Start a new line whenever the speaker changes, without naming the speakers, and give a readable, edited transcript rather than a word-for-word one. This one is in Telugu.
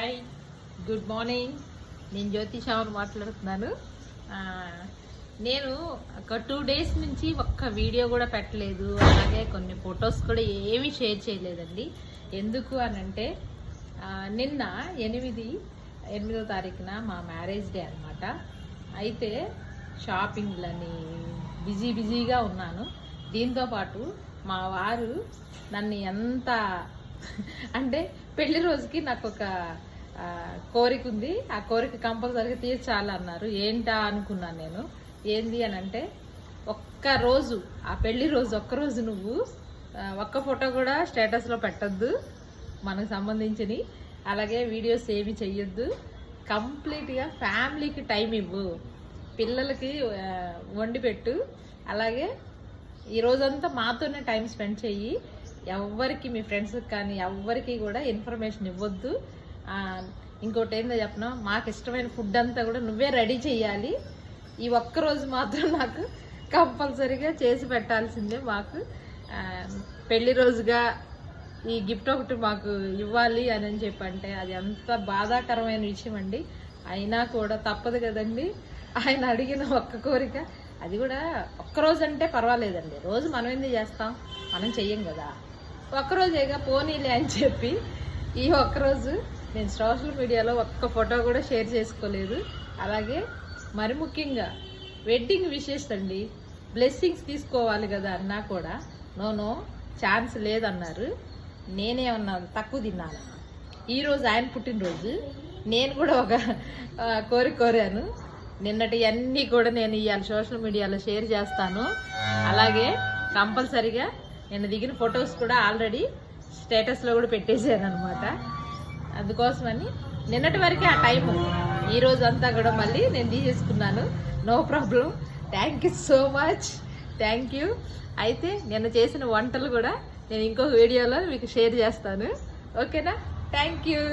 Hi, good morning. నేను జ్యోతి శ్యామని మాట్లాడుతున్నాను. నేను ఒక 2 days నుంచి ఒక్క వీడియో కూడా పెట్టలేదు, అలాగే కొన్ని ఫొటోస్ కూడా ఏమీ షేర్ చేయలేదండి. ఎందుకు అని అంటే నిన్న 8వ తారీఖున మా మ్యారేజ్ డే అనమాట. అయితే షాపింగ్లని బిజీగా ఉన్నాను. దీంతోపాటు మా వారు నన్ను ఎంత అంటే పెళ్లి రోజుకి నాకు ఒక కోరిక ఉంది, ఆ కోరిక కంపల్సరీగా తీర్చాలన్నారు. ఏంటా అనుకున్నాను నేను. ఏంది అని అంటే ఒక్కరోజు ఆ పెళ్లి రోజు ఒక్కరోజు నువ్వు ఒక్క ఫోటో కూడా స్టేటస్లో పెట్టద్దు, మనకు సంబంధించినవి, అలాగే వీడియోస్ ఏమి చెయ్యొద్దు, కంప్లీట్గా ఫ్యామిలీకి టైం ఇవ్వు, పిల్లలకి వండి పెట్టు, అలాగే ఈ రోజంతా మాతోనే టైం స్పెండ్ చెయ్యి, ఎవ్వరికి మీ ఫ్రెండ్స్కి కానీ ఎవ్వరికి కూడా ఇన్ఫర్మేషన్ ఇవ్వద్దు. ఇంకోటి ఏందో చెప్పినా, మాకు ఇష్టమైన ఫుడ్ అంతా కూడా నువ్వే రెడీ చేయాలి, ఈ ఒక్కరోజు మాత్రం నాకు కంపల్సరీగా చేసి పెట్టాల్సిందే, మాకు పెళ్లి రోజుగా ఈ గిఫ్ట్ ఒకటి మాకు ఇవ్వాలి అని చెప్పంటే అది ఎంత బాధాకరమైన విషయం అండి. అయినా కూడా తప్పదు కదండి, ఆయన అడిగిన ఒక్క కోరిక, అది కూడా ఒక్కరోజు అంటే పర్వాలేదండి, రోజు మనం ఎందుకు చేస్తాం, మనం చెయ్యం కదా, ఒక్కరోజేగా పోనీలే అని చెప్పి ఈ ఒక్కరోజు నేను సోషల్ మీడియాలో ఒక్క ఫోటో కూడా షేర్ చేసుకోలేదు. అలాగే మరి ముఖ్యంగా వెడ్డింగ్ విషెస్ అండి, బ్లెస్సింగ్స్ తీసుకోవాలి కదా అన్నా కూడా నో ఛాన్స్ లేదన్నారు. నేనేమన్నా తక్కువ తిన్నాను. ఈరోజు ఆయన పుట్టినరోజు, నేను కూడా ఒక కోరాను. నిన్నటి అన్నీ కూడా నేను ఇవాళ సోషల్ మీడియాలో షేర్ చేస్తాను. అలాగే కంపల్సరీగా నేను దిగిన ఫొటోస్ కూడా ఆల్రెడీ స్టేటస్లో కూడా పెట్టేశాను అనమాట. అందుకోసమని నిన్నటి వరకే ఆ టైం, ఈరోజు అంతా కూడా మళ్ళీ నేను తీసేసుకున్నాను. No problem, thank you so much, thank you. అయితే నిన్న చేసిన వంటలు కూడా నేను ఇంకొక వీడియోలో మీకు షేర్ చేస్తాను, ఓకేనా? Thank you.